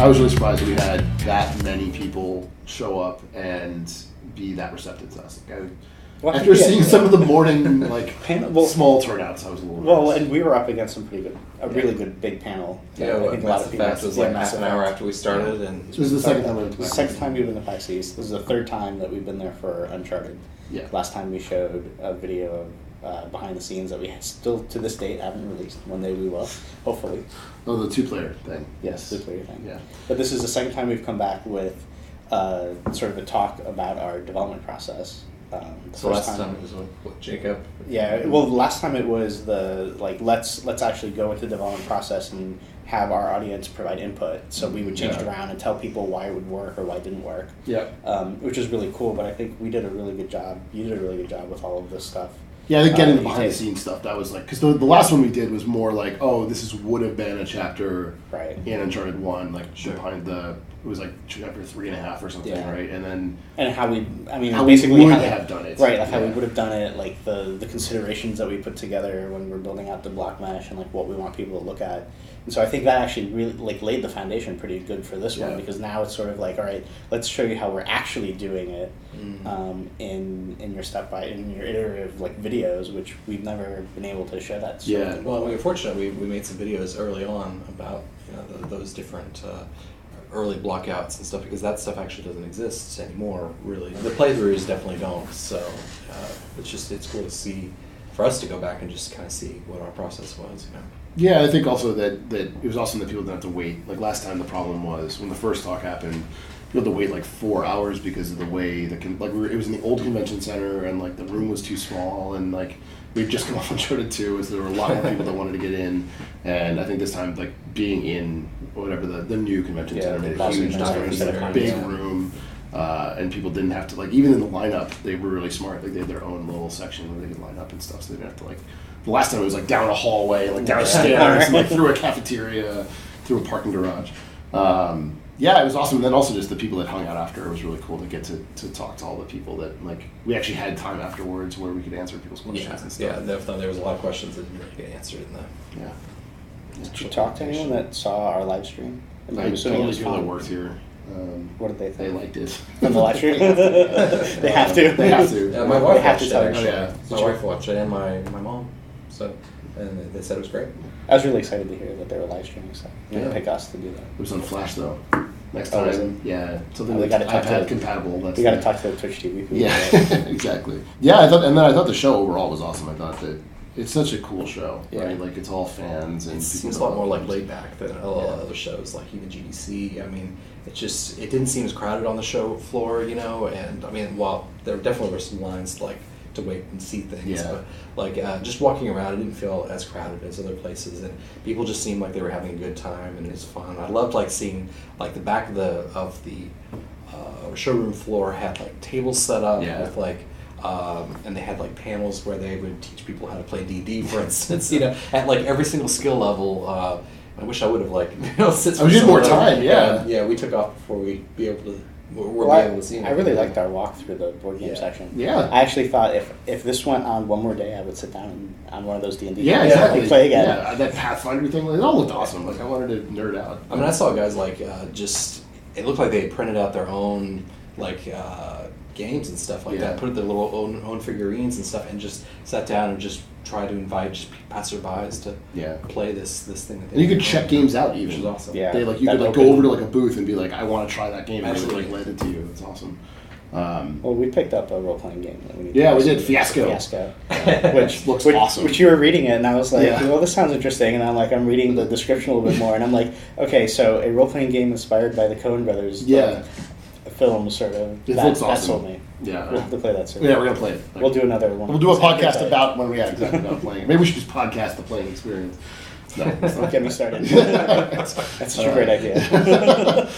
I was really surprised that we had that many people show up and be that receptive to us. Like after seeing some of the morning small turnouts, I was a little nervous. And we were up against some really good big panel. Yeah, I think a lot of people. It was like half an hour after we started, and this is the second time we went to PAX East. Second time we've been to PAX East. This is the third time that we've been there for Uncharted. Yeah. Last time we showed a video of behind the scenes that we still to this date haven't released. One day we will, hopefully. Oh, the 2-player thing. Yes, 2-player thing. Yeah. But this is the second time we've come back with sort of a talk about our development process. So last time it was what, Jacob? Yeah, well, last time it was let's actually go into the development process and have our audience provide input. So we would change it around and tell people why it would work or why it didn't work. Yeah. Which is really cool, but I think we did a really good job. You did a really good job with all of this stuff. Yeah, I think getting the behind the scenes stuff, that was like, because the last one we did was more like, oh, this would have been a chapter in Uncharted 1, behind it was like chapter 3.5 or something, right? And how we would have done it. Right, how we would have done it, like the considerations that we put together when we're building out the block mesh and like what we want people to look at. And so I think that actually really laid the foundation pretty good for this one, because now it's sort of like, all right, let's show you how we're actually doing it in your iterative videos, which we've never been able to show that. Yeah, well, we were fortunate. We made some videos early on about those different early blockouts and stuff, because that stuff actually doesn't exist anymore. Really, the playthroughs definitely don't. So it's cool to see, for us to go back and just kind of see what our process was. Yeah, I think also that it was awesome that people didn't have to wait. Like last time, the problem was when the first talk happened, you had to wait 4 hours because of the way it was in the old convention center and the room was too small, and we'd just come off Uncharted 2, so there were a lot more people that wanted to get in, and I think this time being in whatever the new convention center made a huge difference. A big room, and people didn't have to even in the lineup, they were really smart. They had their own little section where they could line up and stuff, so they didn't have to the last time it was down a hallway, down a stairs, and through a cafeteria, through a parking garage. Yeah, it was awesome. And then also just the people that hung out after, it was really cool to get to talk to all the people that, we actually had time afterwards where we could answer people's questions and stuff. Yeah, there was a lot of questions that didn't really get answered in that. Yeah. Did you talk to anyone that saw our live stream? I told the people that worked here. What did they think? They liked it. From the live stream? They have to. They have to. Yeah, my wife watched it, actually. My wife watched it, and my mom. So, and they said it was great. I was really excited to hear that they were live streaming stuff. They pick us to do that. It was on Flash though. Next time, something that's iPad compatible. We got to talk to the Twitch TV people. Yeah, exactly. Yeah, I thought the show overall was awesome. I thought that it's such a cool show, right? It's all fans and it seems a lot more laid back than a lot of other shows, like even GDC. I mean, it didn't seem as crowded on the show floor, and I mean, while there definitely were some lines to wait and see things, but just walking around, it didn't feel as crowded as other places, and people just seemed like they were having a good time, and it was fun. I loved seeing the back of the showroom floor had tables set up with and they had panels where they would teach people how to play DD, for instance, at every single skill level. I wish I would have since we had more time. Yeah, we took off before we'd be able to. Able to see I really liked our walk through the board game section. Yeah, I actually thought if this went on one more day, I would sit down on one of those D&D. Yeah, exactly. And play again. Yeah, that Pathfinder thing, it all looked awesome. I wanted to nerd out. I mean, I saw guys it looked like they printed out their own games and stuff that, put their little own figurines and stuff, and just sat down and just try to invite passerbys to play this thing. And you could check games out even. Which is awesome. Yeah, you could go over to a booth and be like, I want to try that game, and they would lend it to you. It's awesome. Well, we picked up a role-playing game. We did. Fiasco. Which looks awesome. Which you were reading it, and I was like, well, this sounds interesting. And I'm reading the description a little bit more, and I'm like, okay, so a role-playing game inspired by the Coen brothers. Film sort of. It looks awesome. That sold me. Yeah. We'll have to play that soon. Yeah, we're going to play it. We'll do another one. We'll do a podcast about when we about playing it. Maybe we should just podcast the playing experience. No, don't get me started. That's such a great idea.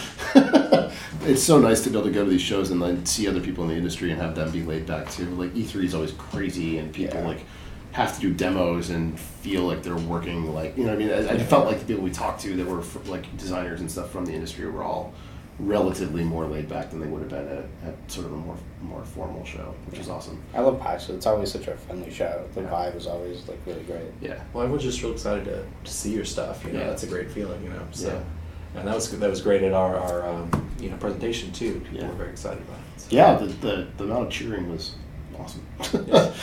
It's so nice to be able to go to these shows and then see other people in the industry and have them be laid back too. E3 is always crazy, and people have to do demos and feel like they're working what I mean. I felt like the people we talked to that were designers and stuff from the industry were all relatively more laid back than they would have been at sort of a more formal show, which is awesome. I love PAX. It's always such a friendly show. The vibe is always really great. Yeah. Well, everyone's just real excited to see your stuff. That's a great feeling. So And that was great at our presentation too. People Yeah. were very excited about it. So. Yeah, the amount of cheering was awesome.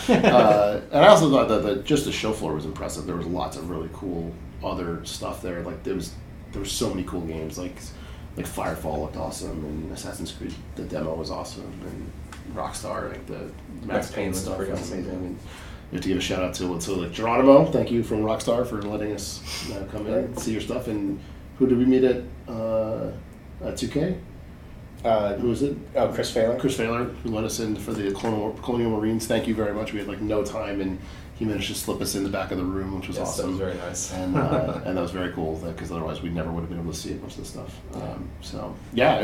And I also thought that just the show floor was impressive. There was lots of really cool other stuff there. Like there were so many cool games. Like Firefall looked awesome, and Assassin's Creed the demo was awesome, and Rockstar, like the Max Payne stuff was amazing. And we have to give a shout out to Geronimo. Thank you from Rockstar for letting us come in and see your stuff. And who did we meet at 2K? Who was it? Oh, Chris Failer. Chris Failer, who let us in for the Colonial Marines. Thank you very much. We had no time, and he managed to slip us in the back of the room, which was awesome. That was very nice. And that was very cool, because otherwise we never would have been able to see most of the stuff. So yeah,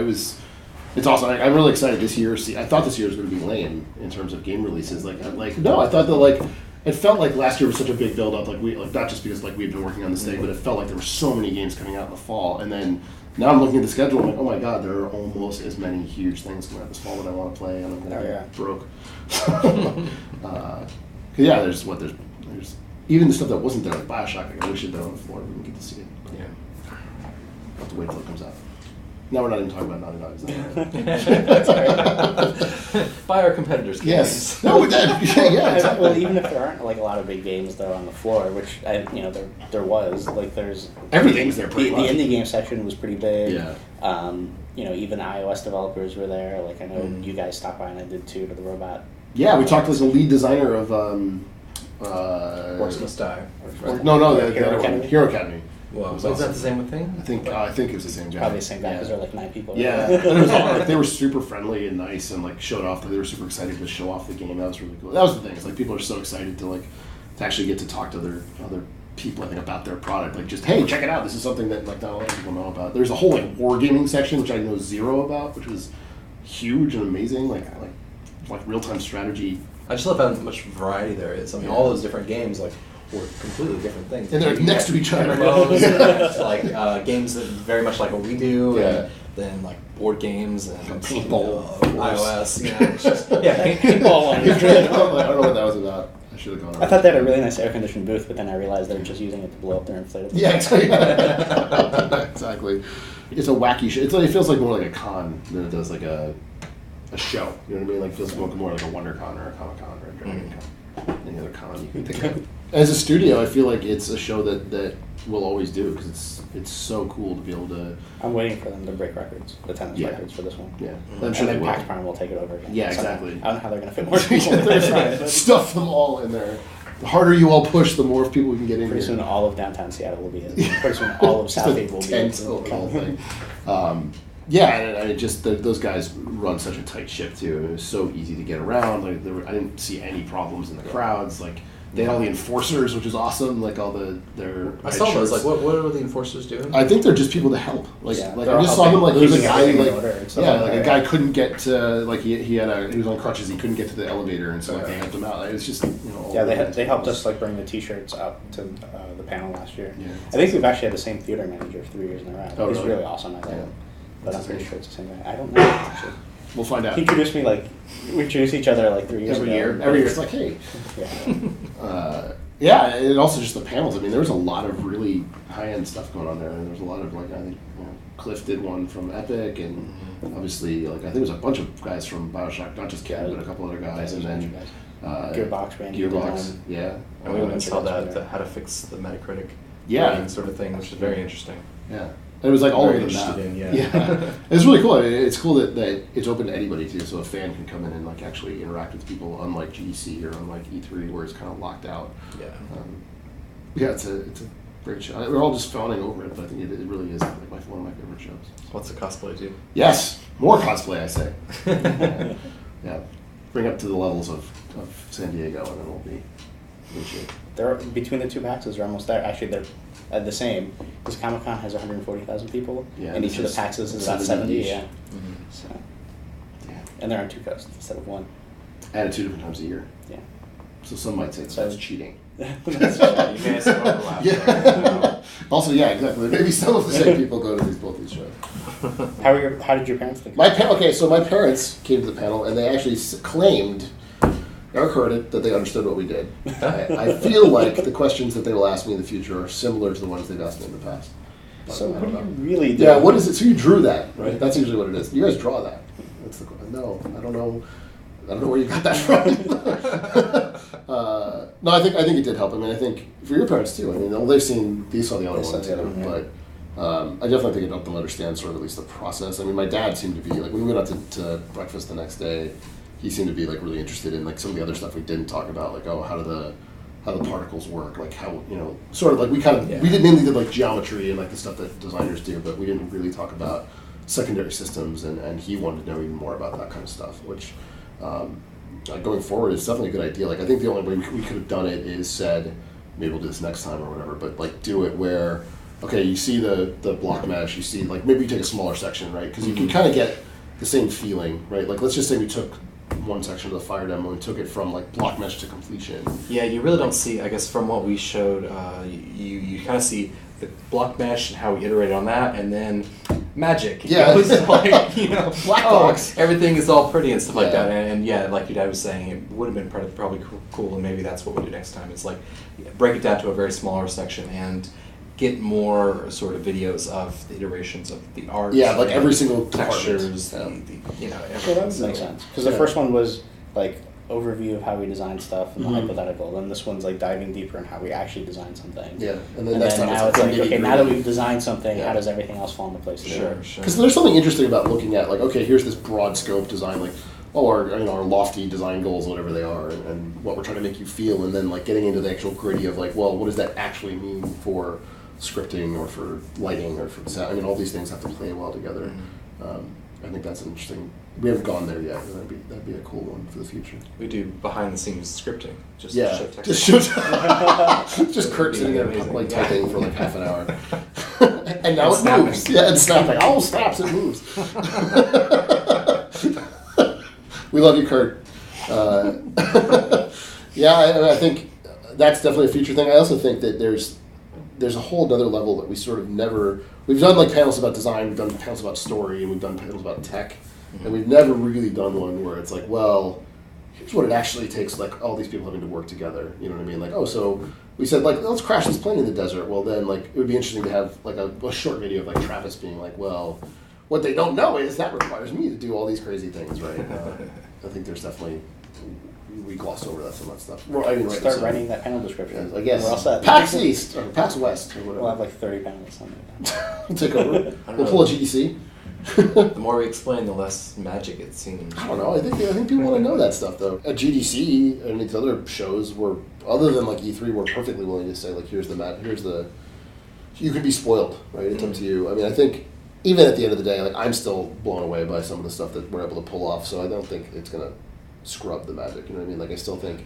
it's awesome. I'm really excited this year. I thought this year was going to be lame in terms of game releases. I thought that it felt like last year was such a big build up. Not just because we had been working on this thing, but it felt like there were so many games coming out in the fall, and then. Now I'm looking at the schedule, I'm like, oh my god, there are almost as many huge things coming out this fall that I want to play, and I'm going to get broke. Yeah, there's even the stuff that wasn't there, like Bioshock, I wish it there on the floor, we didn't get to see it. Yeah. I'll have to wait till it comes out. Now we're not even talking about Naughty Dog. Buy our competitors' games. Yes. No, yeah, exactly. Well, even if there aren't a lot of big games though on the floor, which there was, there's everything's there pretty much. The indie game section was pretty big. Yeah. Even iOS developers were there. I know you guys stopped by and I did too to the robot. Yeah, we talked to the lead designer of Works Must Die. Hero Academy. Well, is that the same thing? I think it was the same guy. Probably the same guy because there were 9 people. Yeah, it was they were super friendly and nice and showed off. They were super excited to show off the game. That was really cool. That was the thing. It's people are so excited to actually get to talk to their other people. I think about their product. Hey, check it out. This is something that not a lot of people know about. There's a whole wargaming section which I know zero about, which was huge and amazing. Like real time strategy. I just love how much variety there is. I mean, all those different games were completely different things. And they're next to each other. Games that very much like what we do, and then board games and paintball, iOS. It's just paintball. I don't know what that was about. I should have gone. I thought they had a really nice air conditioned booth, but then I realized they were just using it to blow up their inflatable. Yeah, exactly. It's a wacky show. It feels more like a con than it does a show. You know what I mean? It feels more like a WonderCon or a Comic-Con or a Dragon Con. Any other con you can think of. As a studio, I feel like it's a show that we'll always do because it's so cool to be able to. I'm waiting for them to break records, attendance records for this one. Yeah, I'm sure then PAX Prime will take it over again. Yeah, exactly. I don't know how they're going to fit more people. Stuff them all in there. The harder you all push, the more people we can get in. Pretty soon, all of downtown Seattle will be in. Pretty soon, all of South will be in. Thing. And those guys run such a tight ship too. It was so easy to get around. I didn't see any problems in the crowds. They had all the enforcers, which is awesome. All their. I saw those. What are the enforcers doing? I think they're just people to help. I just saw them. There's a guy. A guy couldn't get to. He was on crutches. He couldn't get to the elevator, and so they helped him out. It was just they helped us bring the T-shirts out to the panel last year. Yeah, I think we've actually had the same theater manager 3 years in a row. Oh, He's really awesome. I think. Yeah. But I'm pretty sure it's the same guy. I don't know actually. We'll find out. He introduced me we introduced each other 3 years ago. Every year it's hey. Yeah. And also just the panels. I mean, there was a lot of really high-end stuff going on there. And there was a lot of I think Cliff did one from Epic, and obviously I think there was a bunch of guys from Bioshock, not just Ken, but a couple other guys, and then Gearbox, yeah. And we even saw that how to fix the Metacritic sort of thing, which is very interesting. Yeah. It was all over the map. It's really cool. I mean, it's cool that it's open to anybody too, so a fan can come in and actually interact with people, unlike GDC or unlike E3, where it's kind of locked out. Yeah. It's a great show. We're all just fawning over it, but I think it really is one of my favorite shows. What's the cosplay do? Yes, more cosplay, I say. Yeah, bring up to the levels of San Diego, and then we'll be in shape. They're between the two PAXs. They're almost there. Actually, they're the same because Comic-Con has 140,000 people, and each of the PAXs is about 70. Yeah. Mm-hmm. So. Yeah. And they're on 2 coasts instead of 1. And 2 different times a year. Yeah. So some might say that's cheating. That's cheating. You may have some overlap. Yeah. Also, exactly. Maybe some of the same people go to both these shows. How did your parents think? So my parents came to the panel and they actually claimed. Eric heard it, that they understood what we did. I feel like the questions that they will ask me in the future are similar to the ones they've asked me in the past. So I what don't do know. you really do? Yeah, what is it? So you drew that, right? That's usually what it is. You guys draw that. That's the no. I don't know. I don't know where you got that from. No, I think it did help. I mean, I think for your parents too. I mean, they saw the other one too, but I definitely think it helped them understand sort of at least the process. I mean, my dad seemed to be like when we went out to breakfast the next day, he seemed to be like really interested in like some of the other stuff we didn't talk about, like how do the particles work, like how sort of like we mainly did like geometry and like the stuff that designers do, but we didn't really talk about secondary systems, and he wanted to know even more about that kind of stuff, which. Going forward, it's definitely a good idea. Like I think the only way we could have done it is said, maybe we'll do this next time or whatever. But like do it where, okay, you see the block mesh, you see like maybe you take a smaller section, right? Because you can kind of get the same feeling, right? Like let's just say we took one section of the fire demo and took it from like block mesh to completion. Yeah, you really don't see. I guess from what we showed, you kind of see the block mesh and how we iterated on that, and then magic. Yeah. It was like, Black box. Everything is all pretty and stuff like Yeah. that. And yeah, like your dad was saying, it would have been probably cool, and maybe that's what we do next time. It's like break it down to a very smaller section and get more sort of videos of the iterations of the art. Yeah, like every single textures, department. So that makes sense. Because the first one was like overview of how we design stuff and the hypothetical. Then this one's like diving deeper in how we actually design something. Yeah, And then now it's like, okay, now that we've designed something, how does everything else fall into place? Sure. Because there's something interesting about looking at like, okay, here's this broad scope design, like our lofty design goals, whatever they are, and what we're trying to make you feel, and then like getting into the actual gritty of like, well, what does that actually mean for scripting or for lighting or for sound? I mean, all these things have to play well together. I think that's interesting. We haven't gone there yet, but that'd be a cool one for the future. We do behind the scenes scripting. Just just Kurt sitting there like typing for like half an hour, and now it moves. Yeah, it's snapping. Oh, snaps! It moves. We love you, Kurt. I think that's definitely a future thing. I also think that there's a whole other level that we sort of never. We've done like panels about design, we've done panels about story, and we've done panels about tech, and we've never really done one where it's like, well, here's what it actually takes, like all these people having to work together. You know what I mean? Like, oh, so we said like let's crash this plane in the desert. Well, then like it would be interesting to have like a short video of like Travis being like, well, what they don't know is that requires me to do all these crazy things, right? I think there's definitely. We gloss over some of that stuff. Start writing that panel description. I guess. We're all set. PAX East or PAX West or whatever. We'll have like 30 panels. Something like that. We'll take over. We'll pull a GDC. The more we explain, the less magic it seems. I don't know. I think people want to know that stuff though. At GDC and these other shows were, other than like E3, we're perfectly willing to say like here's the. You can be spoiled, right? It's up to you. I mean, I think even at the end of the day, like I'm still blown away by some of the stuff that we're able to pull off. So I don't think it's gonna scrub the magic, you know what I mean? Like I still think,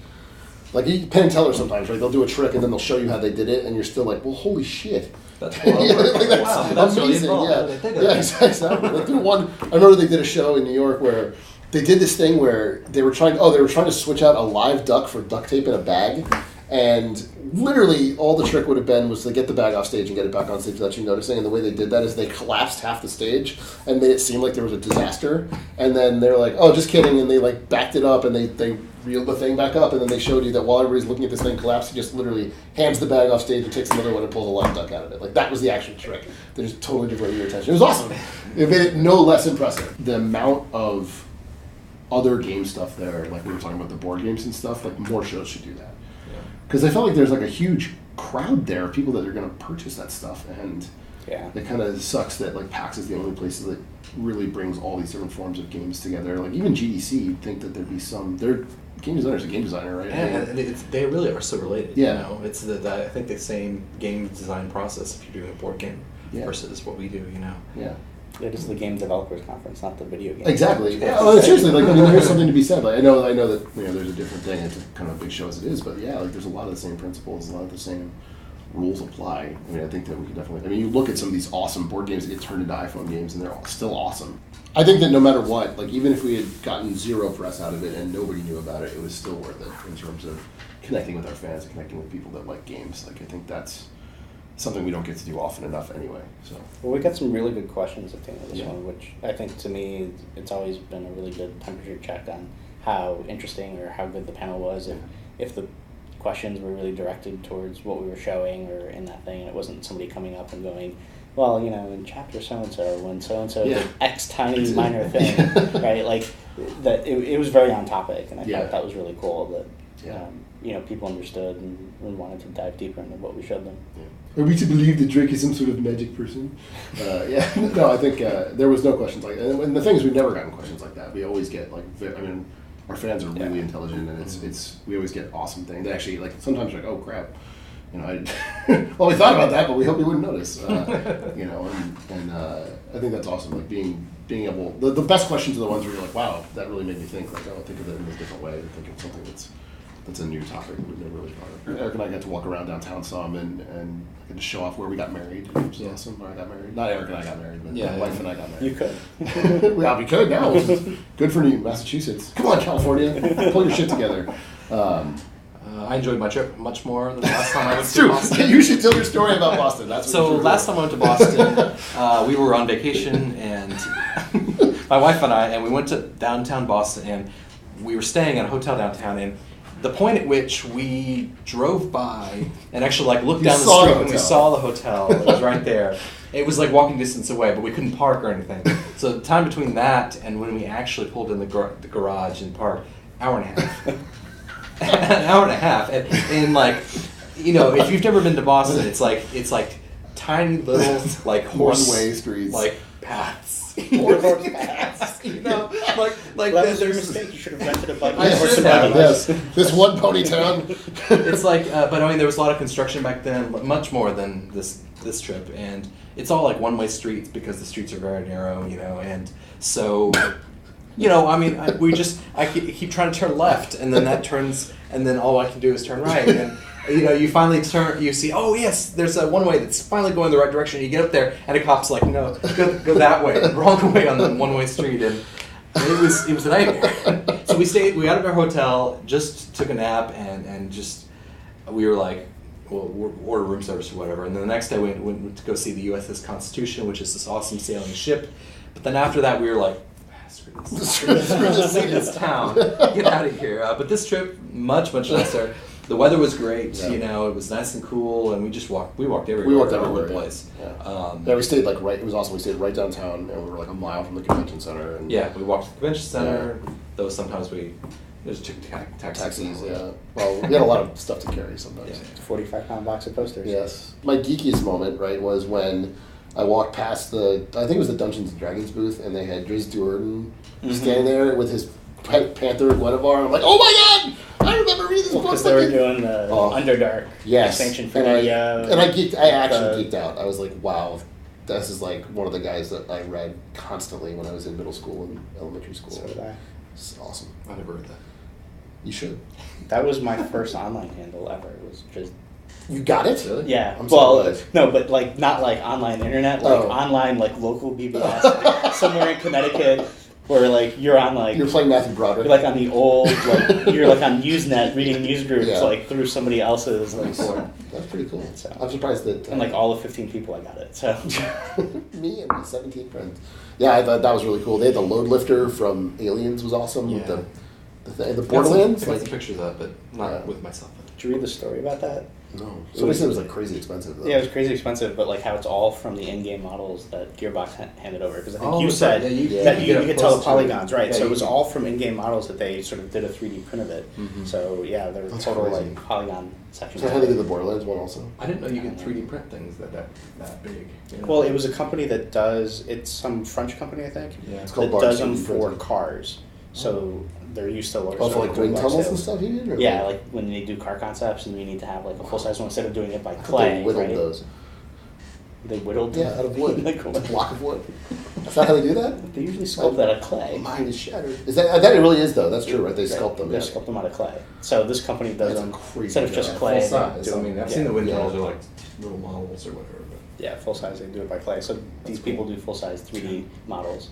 like Penn and Teller sometimes, right? They'll do a trick and then they'll show you how they did it, and you're still like, well, holy shit! That's that's amazing. Really Exactly. Like I remember they did a show in New York where they did this thing where they were trying to switch out a live duck for duct tape in a bag, and literally all the trick would have been was to get the bag off stage and get it back on stage without you noticing. And the way they did that is they collapsed half the stage and made it seem like there was a disaster. And then they're like, oh, just kidding. And they like backed it up and they reeled the thing back up. And then they showed you that while everybody's looking at this thing collapse, he just literally hands the bag off stage and takes another one and pulls a live duck out of it. Like that was the actual trick. They just totally diverted your attention. It was awesome. It made it no less impressive. The amount of other game stuff there, like we were talking about the board games and stuff, like more shows should do that. Because I felt like there's like a huge crowd there of people that are going to purchase that stuff, and it kind of sucks that like PAX is the only place that really brings all these different forms of games together. Like even GDC, you'd think that there'd be some. Their game designer's a game designer, right? Yeah, and they really are so related. Yeah, you know? It's I think the same game design process if you're doing a board game versus what we do. You know. Yeah. It is the game developers conference, not the video game. Exactly. Yeah, well, seriously, like I mean, there's something to be said. Like I know that there's a different thing. It's a kind of big show as it is, but yeah, like there's a lot of the same principles, a lot of the same rules apply. I mean, I think that we could definitely. I mean, you look at some of these awesome board games that get turned into iPhone games, and they're all still awesome. I think that no matter what, like even if we had gotten zero press out of it and nobody knew about it, it was still worth it in terms of connecting with our fans and connecting with people that like games. Like I think that's something we don't get to do often enough anyway. So we got some really good questions at the end of this one, which I think to me it's always been a really good temperature check on how interesting or how good the panel was. If the questions were really directed towards what we were showing or in that thing, and it wasn't somebody coming up and going, well, in chapter so-and-so, when so-and-so did X tiny minor thing, right? Like, that it was very on topic, and I thought that was really cool that, people understood and wanted to dive deeper into what we showed them. Yeah. Are we to believe that Drake is some sort of magic person? No, I think there was no questions like that. And the thing is, we've never gotten questions like that. We always get, our fans are really intelligent, and it's we always get awesome things. They actually, sometimes you're like, oh, crap. Well, we thought about that, but we hope you wouldn't notice. And I think that's awesome. Like being able, the best questions are the ones where you're like, wow, that really made me think. Like, oh, think of it in a different way. Think of something that's a new topic we've never really thought of. Eric and I got to walk around downtown some and get to show off where we got married, which is awesome. Where I got married. Not Eric and I got married, but my wife and I got married. You could. Well, we could now. Good for you, Massachusetts. Come on, California, pull your shit together. I enjoyed my trip much more than the last time I went to True. Boston. You should tell your story about Boston. That's So last time I went to Boston, we were on vacation, and my wife and I, and we went to downtown Boston, and we were staying at a hotel downtown, and the point at which we drove by and actually looked down the street and we saw the hotel, it was right there. It was walking distance away, but we couldn't park or anything. So the time between that and when we actually pulled in the garage and parked, hour and a half. An hour and a half, and if you've never been to Boston, it's like tiny little one-way streets, paths, horse paths. That was your mistake. You should have rented a buggy. I should have. Yes, this one pony town. It's but there was a lot of construction back then, much more than this trip, and it's all one-way streets because the streets are very narrow, and so. I keep trying to turn left, and then that turns, and then all I can do is turn right, and you finally turn, you see, oh yes, there's a one way that's finally going the right direction. You get up there, and a cop's like, no, go that way, wrong way on the one-way street, and it was a nightmare. So we got at our hotel, just took a nap, and we were like, well, we'll order room service or whatever, and then the next day we went to go see the USS Constitution, which is this awesome sailing ship, but then after that we were like, screw this town. Get out of here. But this trip, much nicer. The weather was great. It was nice and cool, and we walked everywhere. We walked all everywhere. over the place. We stayed right. It was awesome. We stayed right downtown, and we were a mile from the convention center. And we walked to the convention center. Though sometimes we just took taxis. Yeah. Well, we had a lot of stuff to carry sometimes. Yeah. 45-pound box of posters. Yes. My geekiest moment, was when I walked past I think it was the Dungeons and Dragons booth, and they had Dries Do'Urden standing there with his Panther Guinevere. I'm like, oh my god! I remember reading this book. Because they were doing the Underdark expansion for and I actually geeked out. I was like, wow, this is one of the guys that I read constantly when I was in middle school and elementary school. So did I. It's awesome. I never read that. You should. That was my first online handle ever. It was just. You got it? Really? Yeah. I'm so glad. No, but not online internet, online local BBS, somewhere in Connecticut, where you're on You're playing Matthew Broderick. You're on the old you're on Usenet reading news groups through somebody else's board. That's pretty cool. So, I'm surprised that and all the 15 people I got it. So me and my 17 friends. Yeah, I thought that was really cool. They had the load lifter from Aliens was awesome. Yeah. The Borderlands. I got some pictures of that, but not with myself. Did you read the story about that? No. Somebody said it was crazy expensive though. Yeah, it was crazy expensive, but how it's all from the in-game models that Gearbox handed over. Because I think you said that you could tell the polygons, right? So it was all from in-game models that they sort of did a 3D print of it. Mm-hmm. So yeah, there were total polygon sections. So how did they do the Borderlands one also? I didn't know you could 3D print things that big. Well, it was a company that does. It's some French company, I think. Yeah, it's called that does them for cars. So they're used to large. Oh, for wind tunnels and stuff, you mean? Or yeah, when they do car concepts and you need to have a full size one instead of doing it by clay. They whittled those. They whittled? Yeah, out of wood. A block of wood. That's not how they do that? They usually sculpt out of clay. My mind is shattered. Is that it really is though? That's true, right? They sculpt them. They sculpt them out of clay. So this company does them instead of just clay. Full size. I've seen the wind tunnels are little models or whatever. But. Yeah, full size. They do it by clay. So these people do full size 3D models.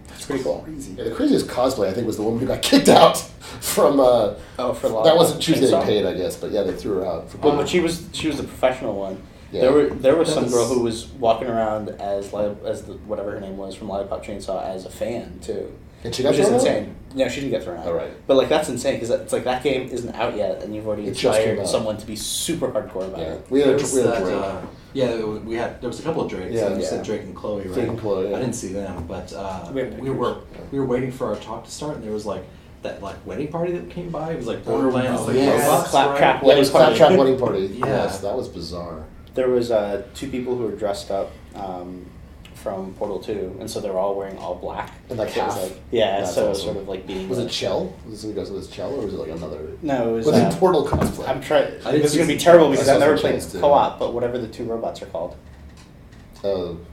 That's pretty cool. Crazy. Yeah, the craziest cosplay I think was the woman who got kicked out from. For that wasn't she was getting paid, I guess, but yeah, they threw her out. But she was the professional one. Yeah. There was some girl who was walking around as whatever her name was from Lollipop Chainsaw as a fan too. And she got which is thrown out? insane. No, she didn't get thrown out. All right. But like that's insane because it's like that game isn't out yet, and you've already It just came inspired out. someone to be super hardcore about Yeah. it. We had a There was Drake. there was a couple of Drakes. Yeah, You yeah. said Drake and Chloe, right? Drake and Chloe, yeah. I didn't see them, but We have we were waiting for our talk to start, and there was like that like wedding party that came by. It was like Borderlands, like yes. robots, Claptrap right? Yeah, it was Wedding party. Claptrap wedding party. Yeah. Yes, that was bizarre. There was 2 people who were dressed up from Portal 2, and so they were all wearing all black. And like So it was half. like, yeah, That's so it was awesome. sort of like beating. Was the- it Chell? Was it somebody goes with Chell, or was it like another? No, it was. Was it Portal cosplay? I'm trying. I didn't This is see gonna be some- terrible I because saw I've never some played chants, too. co-op. But whatever the 2 robots are called, Um,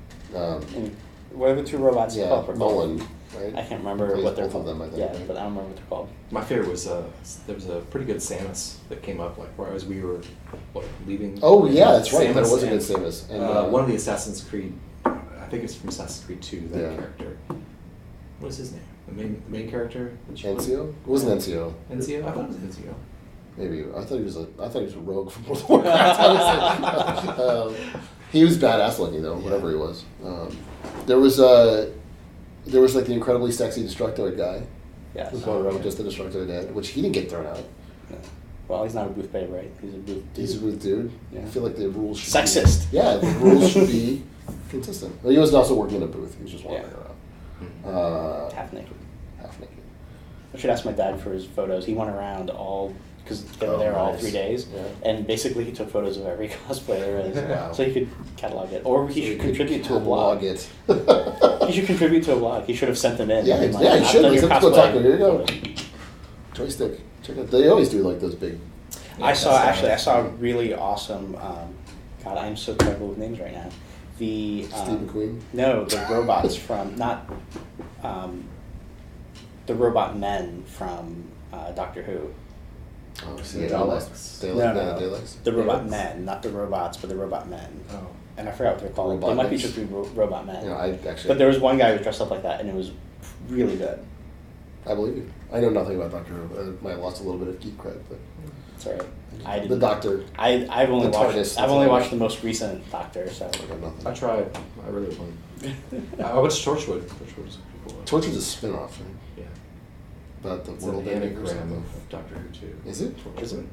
whatever the 2 robots are yeah, called. were called. Nolan, right? I can't remember Plays what they're both called. of them, I think, yeah, right? but I don't remember what they're called. My favorite was there was a pretty good Samus that came up like right as we were leaving. Oh yeah, that's right. That Samus was a good and, Samus. And one of the Assassin's Creed, I think it's from Assassin's Creed 2. That Yeah. character. What is his name? The main character. that you play? Encio? It wasn't Encio. Encio. I thought it was Encio. Maybe I thought he was a rogue from World of Warcraft. Honestly. He was badass looking though, whatever he was. There was like the incredibly sexy Destructoid guy. Yeah. Who's going around with just the Destructoid head, which he didn't get thrown out. Well, he's not a booth babe, right? He's a booth. He's a rude dude. Yeah. I feel like the rules should Sexist. be... Yeah, the rules should be consistent. Well, he was also working in a booth. He was just wandering around. half naked. Half naked. I should ask my dad for his photos. He went around all because they were Oh, there all nice. 3 days, Yeah. and basically he took photos of every cosplay there is, Wow. so he could catalog it, or he So should could contribute to a blog. It. He should contribute to a blog. He should have sent them in. Yeah, and been yeah, he "I've should. done Like, your let's go cosplay talk to him. Here you go. photos." Joystick. Check it. They always do like those big. I saw a really awesome. God, I'm so terrible with names right now. The Steve McQueen. No, the robots from not the robot men from Doctor Who. Oh, The Daleks. No. Daleks. The robot Daleks? men, not the robots, but the robot men. Oh. And I forgot what they're called. They might be just robot men. You know, I actually. But there was one guy who was dressed up like that, and it was really good. I believe you. I know nothing about Doctor Who. I might have lost a little bit of geek cred, but It's alright. I the didn't. Doctor. I've only the watched. TARDIS, I've only that's watched the most recent Doctor, so. I got nothing. I tried. I really wouldn't. I watched Torchwood. Torchwood was pretty cool. Torch is a spin-off, right? Yeah. About the It's world an ending or anagram something. of Doctor Who too. Is it? Is it?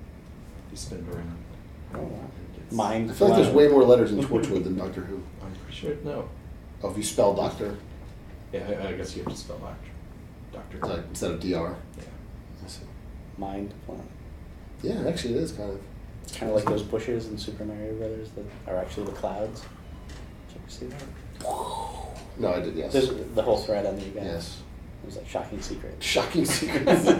You spin it around. Oh, wow. It's- Mind. I feel like there's way more letters in Torchwood than Doctor Who. I'm pretty sure. No. Oh, if you spell Doctor, Yeah, I guess you have to spell Doctor. like, instead of DR. Yeah. I see. Mind. Well, Yeah, actually, it is kind of. kind of like those bushes in Super Mario Brothers that are actually the clouds. Did you ever see that? No, I did. Yes. There's the whole thread on the event. Yes. It was like shocking secret. Shocking secrets.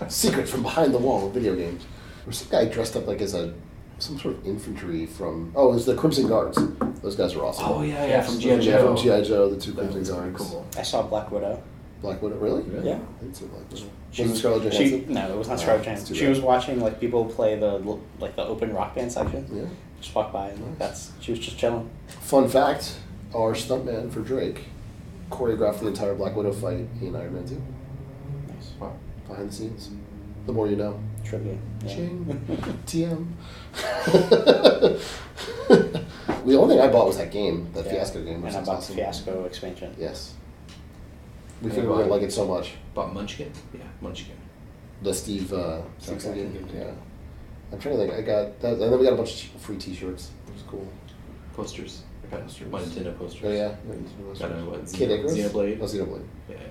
Secrets from behind the wall of video games. There was some guy dressed up like as some sort of infantry from. Oh, it was the Crimson Guards. Those guys were awesome. Oh yeah, Yes. from Yeah, G.I. Joe. from G.I. Joe, the two That Crimson was Guards. cool. I saw Black Widow. Black Widow, really? Really? Yeah. I didn't see Black Widow. She Was it Scarlett she Johansson? no, it was not Oh, Scarlett it's Johansson. too She bad. was watching like people play the open rock band section. Yeah. Just walked by and Nice. that's she was just chilling. Fun fact: our stuntman for Drake choreographed the entire Black Widow fight in Iron Man 2. Nice. Wow. Behind the scenes. The more you know. Trivia. Yeah. Ching. TM. The only thing I bought was that game, that Yeah. Fiasco game. And Which I is bought awesome. the Fiasco expansion. Yes. We Yeah, figured we why? would like it so much. Bought Munchkin? Yeah, Munchkin. The Steve Steve Jackson Jackson game. game, Yeah. I'm trying to think. I got that, and then we got a bunch of free T-shirts. It was cool. Posters. I got Posters. my Nintendo posters. Oh yeah. Got a what? Kid Icarus? Xenoblade? Oh, Xenoblade. Yeah, yeah.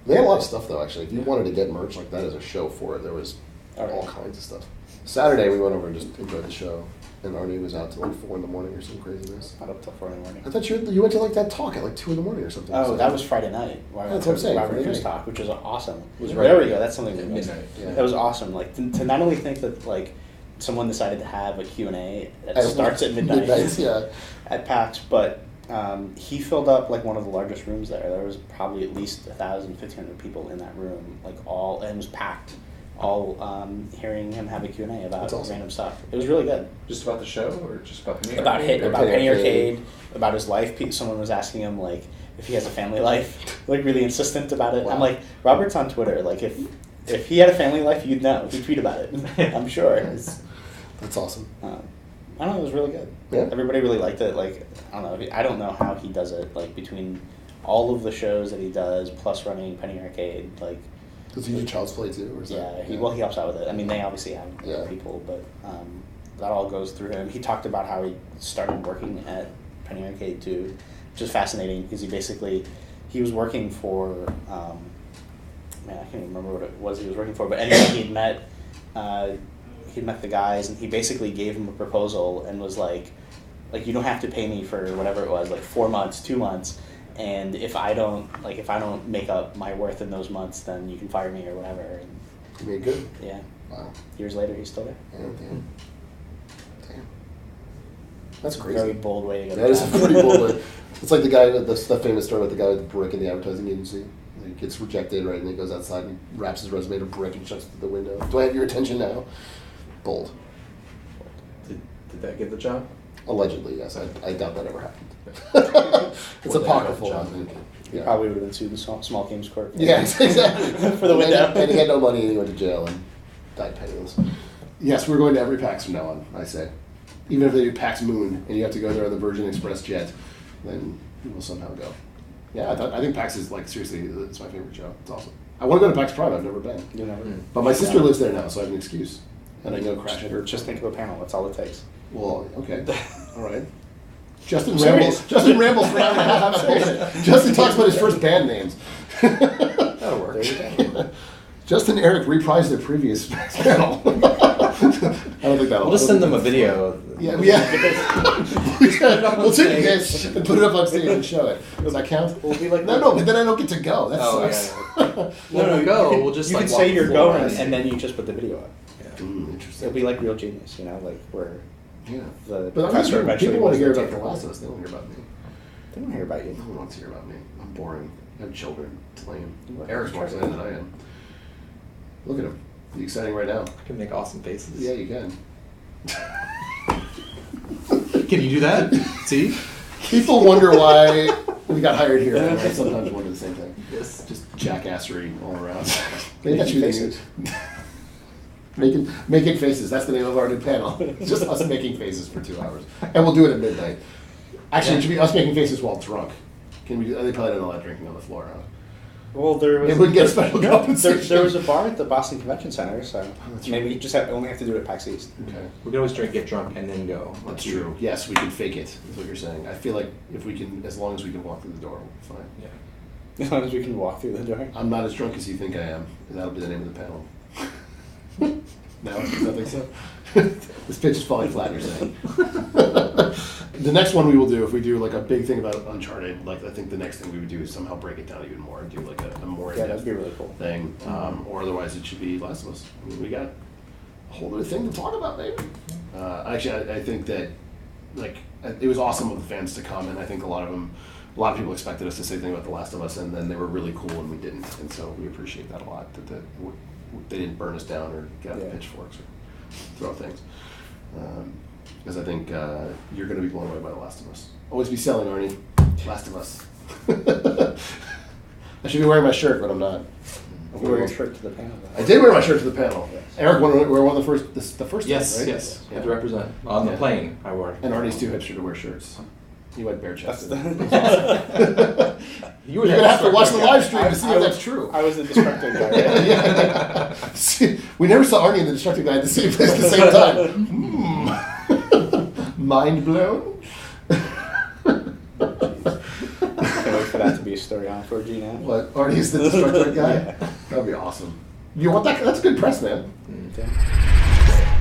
They had a lot of stuff though. Actually, if you wanted to get merch like that as a show for it, there was All right. all kinds of stuff. Saturday we went over and just enjoyed the show, and Arne was out till like 4 a.m. or some craziness. Not up till 4 in the morning. I thought you went to like that talk at like 2 a.m. or something. Oh, So- that was Friday night. Where That's what I'm saying, Robert Friday Cruz night. talk, which was awesome. Was There right we go. That's something we at missed. midnight. Yeah. That was awesome. Like to not only think that like someone decided to have a Q&A that At starts at midnight, yeah. at PAX, but he filled up like one of the largest rooms there. There was probably at least 1,000, 1,500 people in that room, like all, and it was packed. All hearing him have a Q&A about That's awesome. random stuff. It was really good. Just about the show or just about Penny About Arcade? about Penny Penny Arcade. Arcade, about his life. Someone was asking him like if he has a family life, like really insistent about it. Wow. I'm like, Robert's on Twitter. Like if he had a family life, you'd know. He'd tweet about it. I'm sure. Nice. That's awesome. I don't know. It was really good. Yeah. Everybody really liked it. Like I don't know how he does it. Like between all of the shows that he does, plus running Penny Arcade, like. Does he do Child's Play too, or is that? He helps out with it. I mean, they obviously have people, but that all goes through him. He talked about how he started working at Penny Arcade too, which is fascinating because he was working for, man, I can't even remember what it was he was working for, but anyway, he'd met the guys, and he basically gave them a proposal and was like, you don't have to pay me for whatever it was, like 4 months, 2 months, and if I don't make up my worth in those months, then you can fire me or whatever. And you made good? Yeah. Wow. Years later, he's still there. Damn. That's crazy. Very bold way to go. That is a pretty bold way. It's like the guy, the famous story about the guy with the brick in the advertising agency. He gets rejected, right, and he goes outside and wraps his resume in a brick and shuts the window. Do I have your attention now? Bold. Did that get the job? Allegedly, yes. I doubt that ever happened. It's apocryphal. I think. He probably would have been sued in small claims court. Yeah, exactly. For the window. And he had no money and he went to jail and died penniless. Yes, we're going to every PAX from now on, I say. Even if they do PAX Moon and you have to go there on the Virgin Express jet, then you will somehow go. Yeah, I think PAX is, like, seriously, it's my favorite show. It's awesome. I want to go to PAX Prime. I've never been. You've never been. But my sister lives there now, so I have an excuse. And I can go crash at her. Just think of a panel. That's all it takes. Well, okay. All right. Justin rambles for an hour and a half. Justin talks about his first band names. That'll work. There you go. Justin and Eric reprised their previous panel. I don't think that'll. We'll just send them a video. Yeah. We'll take this and put it up on stage and show it. Does that count? We'll be like, no, but then I don't get to go. That sucks. No, go. We'll just you like can say you're going, and and then you just put the video up. Yeah. Interesting. It'll be like Real Genius, like where the But professor eventually. People want to hear was about the The Last of Us. They don't hear about me. They don't hear about you. No one wants to hear about me. I'm boring. I have children. It's lame. What? Eric's more excited than I am. Look at him. He's exciting right now. I can make awesome faces. Yeah, you can. Can you do that? See? People wonder why we got hired here. And I sometimes wonder the same thing. Yes. Just jackassery all around. Making faces. Making faces. That's the name of our new panel. It's just us making faces for 2 hours. And we'll do it at midnight. Actually, it should be us making faces while drunk. Can we do, they probably don't allow drinking on the floor, huh? Well, there was. It would get special compensation. There was a bar at the Boston Convention Center, so That's maybe right. you just only have to do it at PAX East. Okay. We can always get drunk, and then go. That's true. Yes, we can fake it, is what you're saying. I feel like if we can, as long as we can walk through the door, we'll be fine. Yeah. As long as we can walk through the door. I'm not as drunk as you think I am, and that'll be the name of the panel. No, I don't think so. This pitch is falling flat, you're saying. The next one we will do, if we do like a big thing about Uncharted, like I think the next thing we would do is somehow break it down even more and do like a more that'd be really cool thing. Or otherwise it should be Last of Us. I mean, we got a whole other thing to talk about, maybe. Actually, I think that like it was awesome of the fans to come, and I think a lot of people expected us to say things about The Last of Us, and then they were really cool and we didn't, and so we appreciate that a lot. That they didn't burn us down or get out the pitchforks or throw things. Because I think you're going to be blown away by The Last of Us. Always be selling, Arnie. Last of Us. I should be wearing my shirt, but I'm not. You wore your shirt to the panel. I did wear my shirt to the panel. Yes. Eric, we're one of the first. Yes, right? yes. Yeah. Had to represent. On the plane, I wore. And Arnie's too hipster to wear shirts. He went bare chested. You're going to have to watch the live stream to see if that's true. I was the destructive guy. Yeah. See, we never saw Arnie and the destructive guy at the same place at the same time. Mind blown? Can't wait for that to be a story on 4G now. What? Arnie's the destructive guy? Yeah. That'd be awesome. You want that? That's good press, man. Mm-hmm.